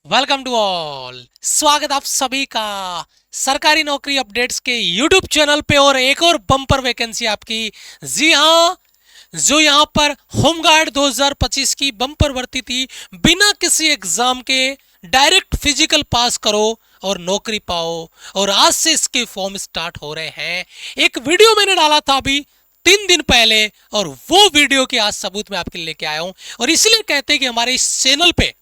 Welcome to all. स्वागत आप सभी का सरकारी नौकरी अपडेट्स के यूट्यूब चैनल पे और एक और बम्पर वैकेंसी आपकी। जी हाँ, जो यहाँ पर होमगार्ड 2025 की बम्पर भर्ती थी, बिना किसी एग्जाम के डायरेक्ट फिजिकल पास करो और नौकरी पाओ। और आज से इसके फॉर्म स्टार्ट हो रहे हैं। एक वीडियो मैंने डाला था अभी 3 दिन पहले, और वो वीडियो के आज सबूत मैं आपके लिए लेके आया हूं। और इसलिए कहते हैं कि हमारे इस चैनल पे,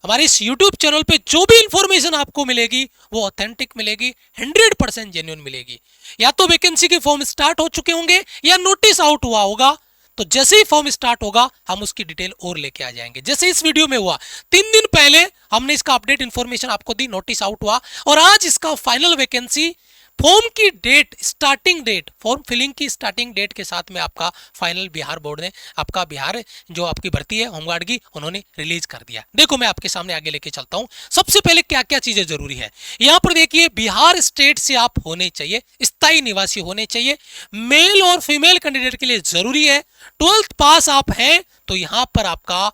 हमारे इस YouTube चैनल पे जो भी इंफॉर्मेशन आपको मिलेगी वो ऑथेंटिक मिलेगी, 100% जेन्युइन मिलेगी। या तो वैकेंसी के फॉर्म स्टार्ट हो चुके होंगे या नोटिस आउट हुआ होगा। तो जैसे ही फॉर्म स्टार्ट होगा हम उसकी डिटेल और लेके आ जाएंगे, जैसे इस वीडियो में हुआ। 3 दिन पहले हमने इसका अपडेट इंफॉर्मेशन आपको दी, नोटिस आउट हुआ, और आज इसका फाइनल वैकेंसी फॉर्म की date, starting date, form filling की स्टार्टिंग डेट के साथ में आपका फाइनल बिहार बोर्ड ने, आपका बिहार जो आपकी भर्ती है होमगार्ड की, उन्होंने रिलीज कर दिया। देखो मैं आपके सामने आगे लेके चलता हूं। सबसे पहले क्या क्या चीजें जरूरी है यहां पर देखिए। बिहार स्टेट से आप होने चाहिए, स्थायी निवासी होने चाहिए। मेल और फीमेल कैंडिडेट के लिए जरूरी है 12th पास आप हैं तो यहां पर आपका,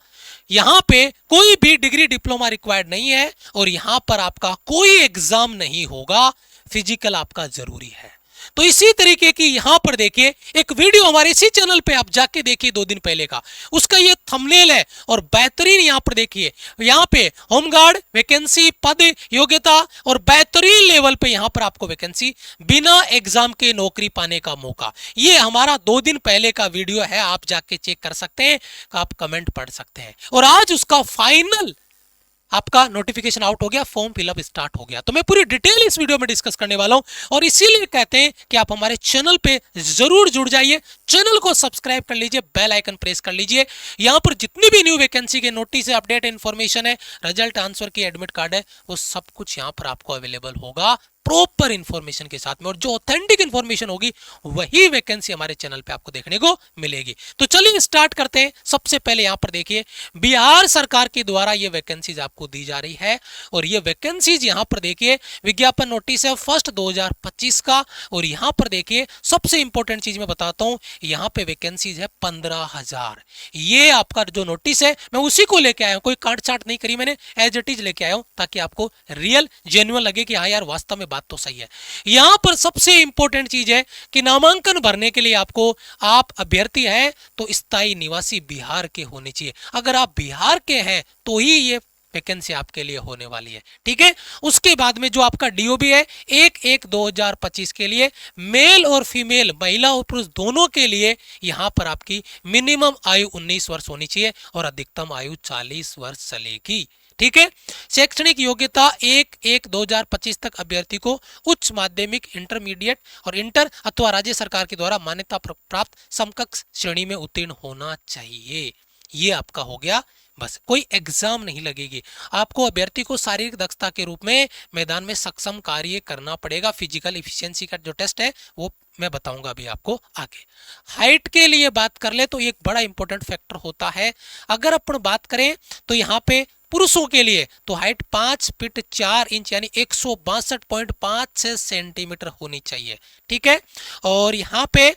यहां पे कोई भी डिग्री डिप्लोमा रिक्वायर्ड नहीं है, और यहां पर आपका कोई एग्जाम नहीं होगा, फिजिकल आपका जरूरी है। तो इसी तरीके की यहां पर देखिए एक वीडियो हमारे इसी चैनल पे आप जाके देखिए 2 दिन पहले का, उसका ये थंबनेल है। और बेहतरीन यहां पर देखिए, यहां पे होमगार्ड वैकेंसी, पद, योग्यता और बेहतरीन लेवल पे यहां पर आपको वैकेंसी, बिना एग्जाम के नौकरी पाने का मौका। ये हमारा 2 दिन पहले का वीडियो है, आप जाके चेक कर सकते हैं, आप कमेंट पढ़ सकते हैं। और आज उसका फाइनल आपका नोटिफिकेशन आउट हो गया, फॉर्म फिलअप स्टार्ट हो गया। तो मैं पूरी डिटेल इस वीडियो में डिस्कस करने वाला हूं, और इसीलिए कहते हैं कि आप हमारे चैनल पे जरूर जुड़ जाइए। चैनल को सब्सक्राइब कर लीजिए, बेल आइकन प्रेस कर लीजिए। यहां पर जितनी भी न्यू वैकेंसी के नोटिस है, अपडेट इन्फॉर्मेशन है, रिजल्ट आंसर की एडमिट कार्ड है, वो सब कुछ यहां पर आपको अवेलेबल होगा प्रॉपर इंफॉर्मेशन के साथ में। और जो ऑथेंटिक इंफॉर्मेशन होगी वही वैकेंसी हमारे चैनल पे आपको देखने को मिलेगी। तो चलिए स्टार्ट करते हैं। सबसे पहले यहां पर देखिए, बिहार सरकार के द्वारा ये वैकेंसीज आपको दी जा रही है, और ये वैकेंसीज यहां पर देखिए, विज्ञापन नोटिस है 1 2025 का। और यहां पर देखिए सबसे इंपॉर्टेंट चीज मैं बताता हूं, यहां पे वैकेंसीज है 15,000। ये आपका जो नोटिस है मैं उसी को लेके आया हूं, कोई काट छाट नहीं करी मैंने, एज इट इज लेके आया हूं, ताकि आपको रियल जेन्युइन लगे कि हाँ यार वास्तव में बात तो सही है। यहां पर सबसे इंपॉर्टेंट चीज है कि नामांकन भरने के लिए आपको, आप अभ्यर्थी हैं तो स्थायी निवासी बिहार के होने चाहिए। अगर आप बिहार के हैं तो ही ये वैकेंसी आपके लिए होने वाली है, ठीक है। उसके बाद में जो आपका डीओबी है 1/1/2025 के लिए, मेल और फीमेल, महिला और पुरुष दोनों के लिए यहां पर आपकी मिनिमम आयु 19 वर्ष होनी चाहिए और अधिकतम आयु 40 वर्ष चलेगी, ठीक है। शैक्षणिक योग्यता 1/1/2025 तक अभ्यर्थी को उच्च माध्यमिक, इंटरमीडिएट और इंटर अथवा राज्य सरकार के द्वारा मान्यता प्राप्त समकक्ष श्रेणी में उत्तीर्ण होना चाहिए। ये आपका हो गया, बस कोई एग्जाम नहीं लगेगी। आपको अभ्यर्थी को शारीरिक दक्षता के रूप में मैदान में सक्षम कार्य करना पड़ेगा। फिजिकल इफिशियंसी का जो टेस्ट है वो मैं बताऊंगा अभी आपको आगे। हाइट के लिए बात कर ले तो एक बड़ा इंपॉर्टेंट फैक्टर होता है। अगर अपन बात करें तो यहाँ पे पुरुषों के लिए तो हाइट 5 फीट 4 इंच यानी 162.56 सेंटीमीटर होनी चाहिए, ठीक है। और यहाँ पे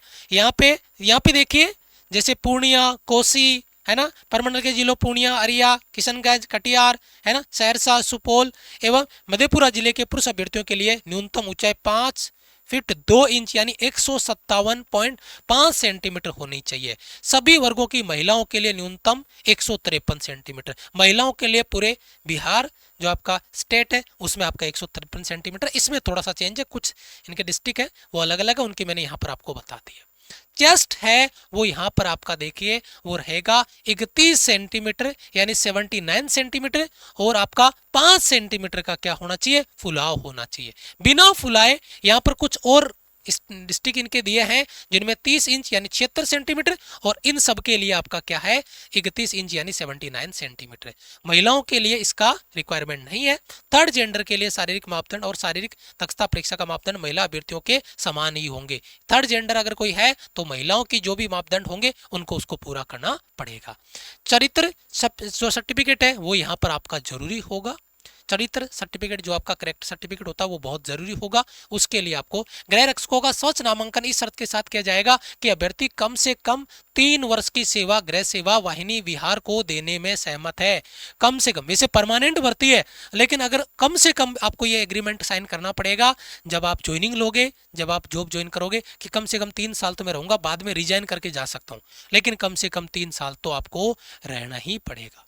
देखिए, जैसे पूर्णिया, कोसी, है ना, परमंडल के जिलों पूर्णिया, अरिया, किशनगंज, कटिहार, है ना, सहरसा, सुपौल एवं मधेपुरा जिले के पुरुष अभ्यर्थियों के लिए न्यूनतम ऊंचाई 5 फीट 2 इंच यानी 157.5 सेंटीमीटर होनी चाहिए। सभी वर्गों की महिलाओं के लिए न्यूनतम 153 सेंटीमीटर। महिलाओं के लिए पूरे बिहार जो आपका स्टेट है उसमें आपका 153 सेंटीमीटर। इसमें थोड़ा सा चेंज है, कुछ इनके डिस्ट्रिक्ट है वो अलग अलग है, उनकी मैंने यहाँ पर आपको बता दी है। चेस्ट है वो यहां पर आपका देखिए वो रहेगा 31 सेंटीमीटर यानी 79 सेंटीमीटर, और आपका 5 सेंटीमीटर का क्या होना चाहिए, फुलाव होना चाहिए। बिना फुलाए यहां पर कुछ और डिस्ट्रिक्ट इनके दिए हैं जिनमें 30 इंच यानी 76 सेंटीमीटर, और इन सब के लिए आपका क्या है 31 इंच यानी 79 सेंटीमीटर। महिलाओं के लिए इसका रिक्वायरमेंट नहीं है। थर्ड जेंडर के लिए शारीरिक मापदंड और शारीरिक दक्षता परीक्षा का मापदंड महिला अभ्यर्थियों के समान ही होंगे। थर्ड जेंडर अगर कोई है तो महिलाओं की जो भी मापदंड होंगे उनको उसको पूरा करना पड़ेगा। चरित्र जो सर्टिफिकेट है वो यहाँ पर आपका जरूरी होगा। चरित्र सर्टिफिकेट जो आपका करेक्ट सर्टिफिकेट होता है वो बहुत जरूरी होगा। उसके लिए आपको गृह रक्षकों का स्वच्छ नामांकन इस शर्त के साथ किया जाएगा कि अभ्यर्थी कम से कम 3 वर्ष की सेवा गृह सेवा वाहिनी विहार को देने में सहमत है। कम से कम, वैसे परमानेंट भर्ती है लेकिन अगर कम से कम आपको ये एग्रीमेंट साइन करना पड़ेगा जब आप ज्वाइनिंग लोगे, जब आप जॉब ज्वाइन करोगे कि कम से कम 3 साल तो मैं रहूंगा, बाद में रिजाइन करके जा सकता हूं, लेकिन कम से कम 3 साल तो आपको रहना ही पड़ेगा।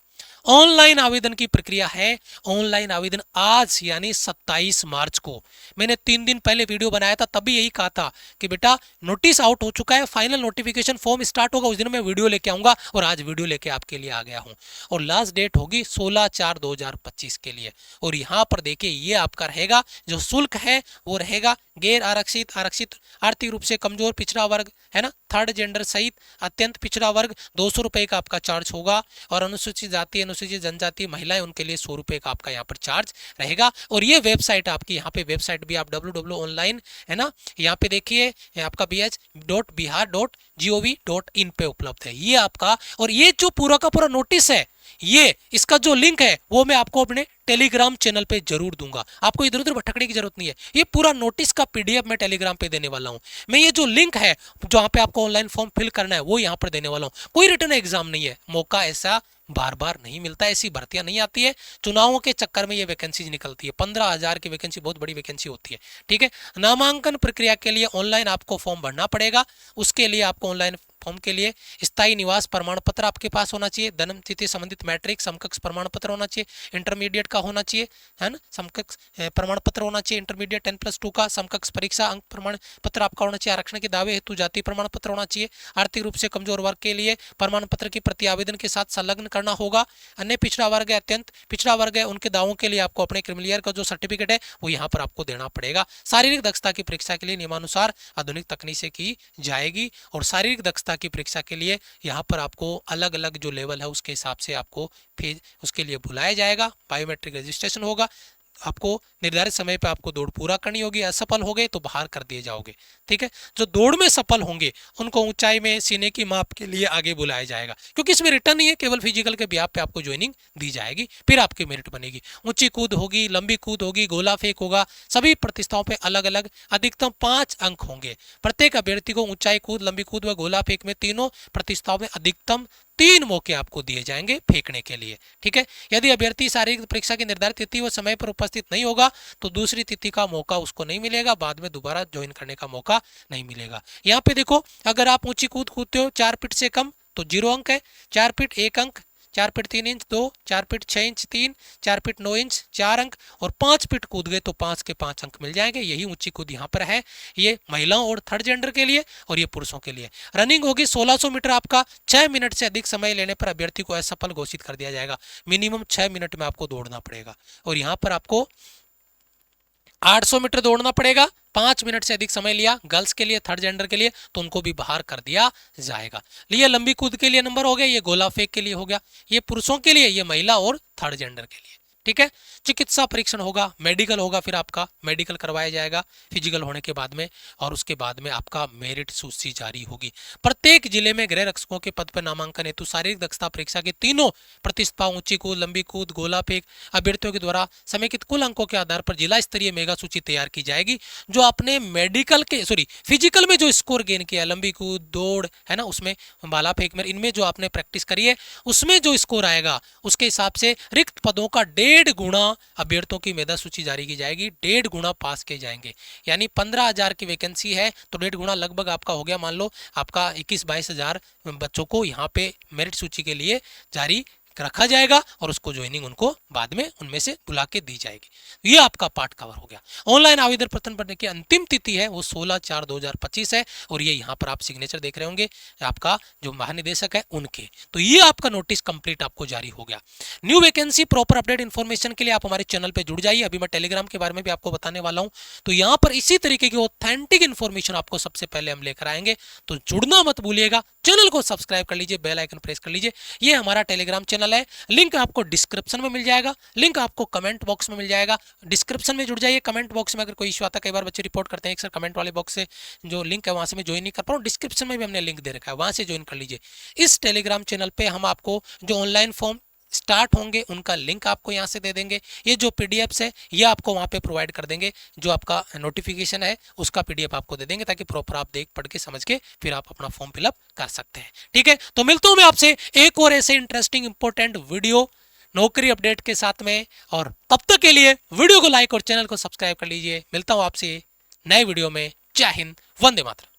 ऑनलाइन आवेदन की प्रक्रिया है। ऑनलाइन आवेदन आज यानी 27 मार्च को, मैंने 3 दिन पहले वीडियो बनाया था, तभी यही कहा था कि बेटा नोटिस आउट हो चुका है, फाइनल नोटिफिकेशन फॉर्म स्टार्ट होगा, उस दिन मैं वीडियो लेके आऊंगा, और आज वीडियो लेके आपके लिए आ गया हूं। और लास्ट डेट होगी 16/4/2025 के लिए। और यहां पर देखिए ये आपका रहेगा, जो शुल्क है वो रहेगा गैर आरक्षित, आरक्षित, आर्थिक रूप से कमजोर पिछड़ा वर्ग है ना, थर्ड जेंडर सहित अत्यंत पिछड़ा वर्ग 200 रुपए का आपका चार्ज होगा, और अनुसूचित जाति, अनुसूचित जनजाति, महिलाएं, उनके लिए 100 रुपए का आपका यहाँ पर चार्ज रहेगा। और ये वेबसाइट आपकी, यहाँ पे वेबसाइट भी आप www.online है ना, यहाँ पे देखिए आपका bh.bihar.gov.in पे उपलब्ध है ये आपका। और ये जो पूरा का पूरा नोटिस है, ये इसका जो लिंक है वो मैं आपको अपने टेलीग्राम चैनल पे जरूर दूंगा, आपको इधर उधर भटकने की जरूरत नहीं है। ये पूरा नोटिस का पीडीएफ मैं टेलीग्राम पे देने वाला हूं। मैं ये जो लिंक है जहां पे आपको ऑनलाइन फॉर्म फिल करना है वो यहां पर देने वाला हूं। कोई रिटर्न एग्जाम नहीं है, मौका ऐसा बार बार नहीं मिलता, ऐसी भर्तियां नहीं आती है, चुनावों के चक्कर में ये वैकेंसी निकलती है। 15,000 की वैकेंसी बहुत बड़ी वैकेंसी होती है, ठीक है। नामांकन प्रक्रिया के लिए ऑनलाइन आपको फॉर्म भरना पड़ेगा। उसके लिए आपको ऑनलाइन फॉर्म के लिए स्थायी निवास प्रमाण पत्र आपके पास होना चाहिए, जन्म तिथि संबंधित मैट्रिक समकक्ष प्रमाण पत्र होना चाहिए, इंटरमीडिएट का होना चाहिए, है ना, समकक्ष प्रमाण पत्र होना चाहिए, इंटरमीडिएट 10+2 का समकक्ष परीक्षा अंक प्रमाण पत्र आपका होना चाहिए, आरक्षण के दावे हेतु जाति प्रमाण पत्र होना चाहिए, आर्थिक रूप से कमजोर वर्ग के लिए प्रमाण पत्र की प्रति आवेदन के साथ संलग्न करना होगा, अन्य पिछड़ा वर्ग है, अत्यंत पिछड़ा वर्ग है, उनके दावों के लिए आपको अपने क्रिमिलियर का जो सर्टिफिकेट है वो यहाँ पर आपको देना पड़ेगा। शारीरिक दक्षता की परीक्षा के लिए नियमानुसार आधुनिक तकनीक से की जाएगी, और शारीरिक दक्षता की परीक्षा के लिए यहाँ पर आपको अलग अलग जो लेवल है उसके हिसाब से आपको फीस उसके लिए बुलाया जाएगा। बायोमेट्रिक रजिस्ट्रेशन होगा, आपको निर्धारित समय पर आपको दौड़ पूरा करनी होगी, असफल हो गए तो बाहर कर दिए जाओगे, ठीक है। जो दौड़ में सफल होंगे उनको ऊंचाई में सीने की माप के लिए आगे बुलाया जाएगा, क्योंकि इसमें रिटर्न नहीं है, केवल फिजिकल के ब्याह पे आपको ज्वाइनिंग दी जाएगी, फिर आपकी मेरिट बनेगी। ऊंची कूद होगी, लंबी कूद होगी, गोला फेंक होगा, सभी प्रतियोगिताओं पे अलग अलग अधिकतम 5 अंक होंगे। प्रत्येक अभ्यर्थी को ऊंचाई कूद, लंबी कूद व गोला फेंक में तीनों प्रतियोगिताओं में अधिकतम 3 मौके आपको दिए जाएंगे फेंकने के लिए, ठीक है। यदि अभ्यर्थी शारीरिक परीक्षा की निर्धारित तिथि व समय पर उपस्थित नहीं होगा तो दूसरी तिथि का मौका उसको नहीं मिलेगा, बाद में दोबारा ज्वाइन करने का मौका नहीं मिलेगा। यहाँ पे देखो, अगर आप ऊंची कूद कूदते हो 4 फीट से कम तो 0 अंक है, 4 फीट 1 अंक, 4 feet 3 inch 2, 4 feet 6 inch 3, 4 feet 9 inch 4 अंक, और 5 फीट कूद गए तो 5 के 5 अंक मिल जाएंगे। यही ऊंची कूद यहाँ पर है, ये महिलाओं और थर्ड जेंडर के लिए, और ये पुरुषों के लिए। रनिंग होगी 1600 मीटर, आपका 6 मिनट से अधिक समय लेने पर अभ्यर्थी को असफल घोषित कर दिया जाएगा। मिनिमम 6 मिनट में आपको दौड़ना पड़ेगा, और यहाँ पर आपको 800 मीटर दौड़ना पड़ेगा। 5 मिनट से अधिक समय लिया गर्ल्स के लिए, थर्ड जेंडर के लिए, तो उनको भी बाहर कर दिया जाएगा। ये लंबी कूद के लिए नंबर हो गया, ये गोला फेंक के लिए हो गया, ये पुरुषों के लिए, ये महिला और थर्ड जेंडर के लिए, ठीक है। चिकित्सा परीक्षण होगा, मेडिकल होगा, फिर आपका मेडिकल करवाया जाएगा फिजिकल होने के बाद में, और उसके बाद में आपका मेरिट सूची जारी होगी। प्रत्येक जिले में गृह रक्षकों के पद पर नामांकन हेतु शारीरिक दक्षता परीक्षा के तीनों प्रतिस्पर्धा, ऊंची कूद, लंबी कूद, गोला फेंक अभ्यर्थियों के द्वारा समेकित कुल अंकों के आधार पर जिला स्तरीय मेगा सूची तैयार की जाएगी। जो आपने मेडिकल के फिजिकल में जो स्कोर गेन किया, लंबी कूद, दौड़ है ना, उसमें भाला फेंक में, इनमें जो आपने प्रैक्टिस करी है उसमें जो स्कोर आएगा उसके हिसाब से रिक्त पदों का 1.5 गुना अभ्यर्थियों की मेधा सूची जारी की जाएगी, 1.5 गुना पास किए जाएंगे। यानी 15,000 की वैकेंसी है तो 1.5 गुना लगभग आपका हो गया। मान लो आपका 21-22 हजार बच्चों को यहाँ पे मेरिट सूची के लिए जारी रखा जाएगा, और उसको ज्वाइनिंग उनको बाद में उनमें से बुला के दी जाएगी। ये आपका पार्ट कवर हो गया। ऑनलाइन आवेदन पत्र भरने की अंतिम तिथि है वो 16/4/2025 है, और ये यहाँ पर आप सिग्नेचर देख रहे होंगे आपका जो महानिदेशक है उनके। तो ये आपका नोटिस कंप्लीट आपको जारी हो गया। New vacancy proper update information के लिए आप हमारे चैनल पर जुड़ जाइए। अभी मैं टेलीग्राम के बारे में भी आपको बताने वाला हूँ, तो यहाँ पर इसी तरीके की ऑथेंटिक इन्फॉर्मेशन आपको सबसे पहले हम लेकर आएंगे, तो जुड़ना मत भूलिएगा। चैनल को सब्सक्राइब कर लीजिए, बेल आइकन प्रेस कर लीजिए। ये हमारा टेलीग्राम चैनल है, लिंक आपको डिस्क्रिप्शन में मिल जाएगा, लिंक आपको कमेंट बॉक्स में मिल जाएगा। डिस्क्रिप्शन में जुड़ जाइए। कमेंट बॉक्स में अगर कोई इशू आता है, कई बार बच्चे रिपोर्ट करते हैं सर कमेंट वाले बॉक्स से जो लिंक है वहां से मैं ज्वाइन नहीं कर पा रहा हूँ, डिस्क्रिप्शन में भी हमने लिंक दे रखा है, वहां से ज्वाइन कर लीजिए। इस टेलीग्राम चैनल पे हम आपको जो ऑनलाइन फॉर्म स्टार्ट होंगे उनका लिंक आपको यहाँ से दे देंगे। ये जो पीडीएफ्स है ये आपको वहाँ पे प्रोवाइड कर देंगे, जो आपका नोटिफिकेशन है उसका पीडीएफ आपको दे देंगे, ताकि प्रॉपर आप देख पढ़ के समझ के फिर आप अपना फॉर्म फिलअप कर सकते हैं। ठीक है, तो मिलता हूँ मैं आपसे एक और ऐसे इंटरेस्टिंग इंपॉर्टेंट वीडियो नौकरी अपडेट के साथ में, और तब तक के लिए वीडियो को लाइक और चैनल को सब्सक्राइब कर लीजिए। मिलता हूँ आपसे नए वीडियो में। जय हिंद, वंदे मातरम।